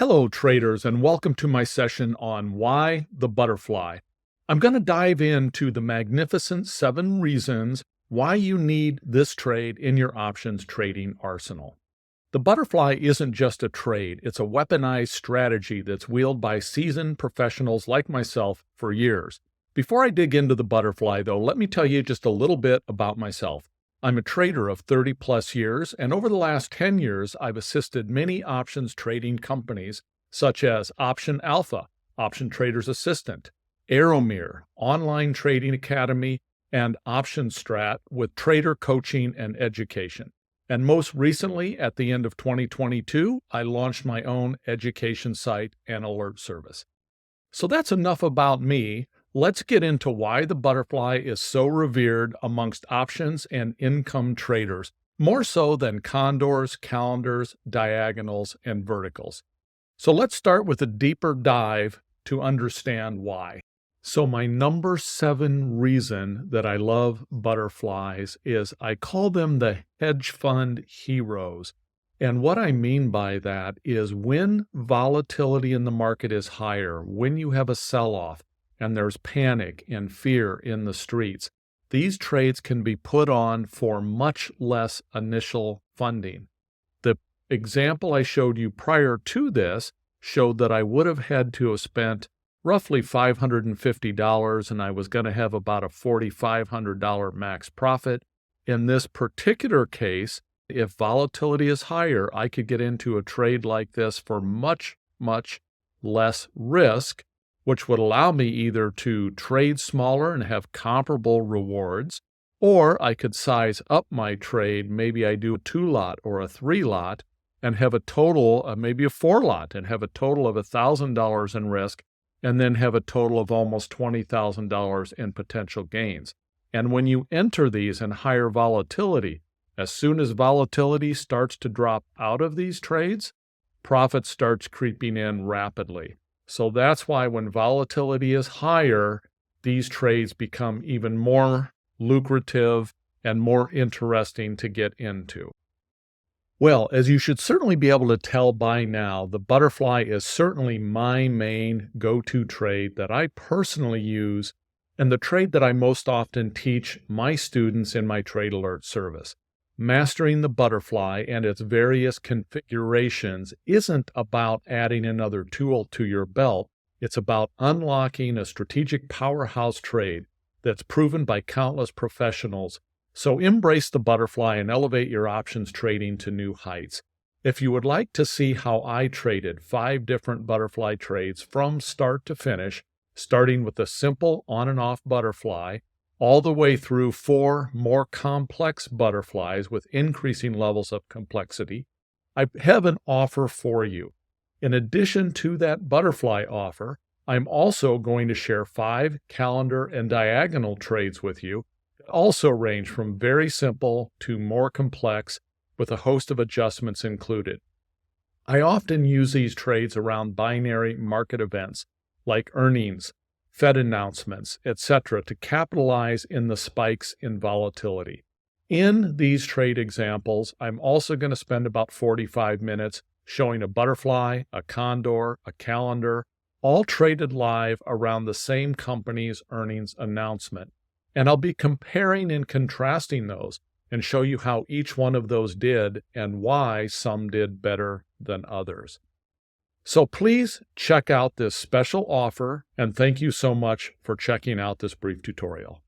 Hello, traders, and welcome to my session on why the butterfly. I'm going to dive into the magnificent 7 reasons why you need this trade in your options trading arsenal. The butterfly isn't just a trade, it's a weaponized strategy that's wielded by seasoned professionals like myself for years. Before I dig into the butterfly, though, let me tell you just a little bit about myself. I'm a trader of 30 plus years, and over the last 10 years, I've assisted many options trading companies such as Option Alpha, Option Trader's Assistant, Aeromir, Online Trading Academy, and Option Strat with trader coaching and education. And most recently, at the end of 2022, I launched my own education site and alert service. So that's enough about me. Let's get into why the butterfly is so revered amongst options and income traders, more so than condors, calendars, diagonals, and verticals. So let's start with a deeper dive to understand why. So my number 7 reason that I love butterflies is I call them the hedge fund heroes. And what I mean by that is when volatility in the market is higher, when you have a sell-off, and there's panic and fear in the streets, these trades can be put on for much less initial funding. The example I showed you prior to this showed that I would have had to have spent roughly $550 and I was going to have about a $4,500 max profit. In this particular case, if volatility is higher, I could get into a trade like this for much, much less risk, which would allow me either to trade smaller and have comparable rewards, or I could size up my trade. Maybe I do a 2-lot or a 3-lot and have a total of maybe a 4-lot and have a total of $1,000 in risk and then have a total of almost $20,000 in potential gains. And when you enter these in higher volatility, as soon as volatility starts to drop out of these trades, profit starts creeping in rapidly. So that's why when volatility is higher, these trades become even more lucrative and more interesting to get into. Well, as you should certainly be able to tell by now, the butterfly is certainly my main go-to trade that I personally use and the trade that I most often teach my students in my trade alert service. Mastering the butterfly and its various configurations isn't about adding another tool to your belt. It's about unlocking a strategic powerhouse trade that's proven by countless professionals. So embrace the butterfly and elevate your options trading to new heights. If you would like to see how I traded 5 different butterfly trades from start to finish, starting with a simple on and off butterfly, all the way through 4 more complex butterflies with increasing levels of complexity, I have an offer for you. In addition to that butterfly offer, I'm also going to share 5 calendar and diagonal trades with you that also range from very simple to more complex with a host of adjustments included. I often use these trades around binary market events like earnings, Fed announcements, etc., to capitalize in the spikes in volatility. In these trade examples, I'm also going to spend about 45 minutes showing a butterfly, a condor, a calendar, all traded live around the same company's earnings announcement. And I'll be comparing and contrasting those and show you how each one of those did and why some did better than others. So please check out this special offer, and thank you so much for checking out this brief tutorial.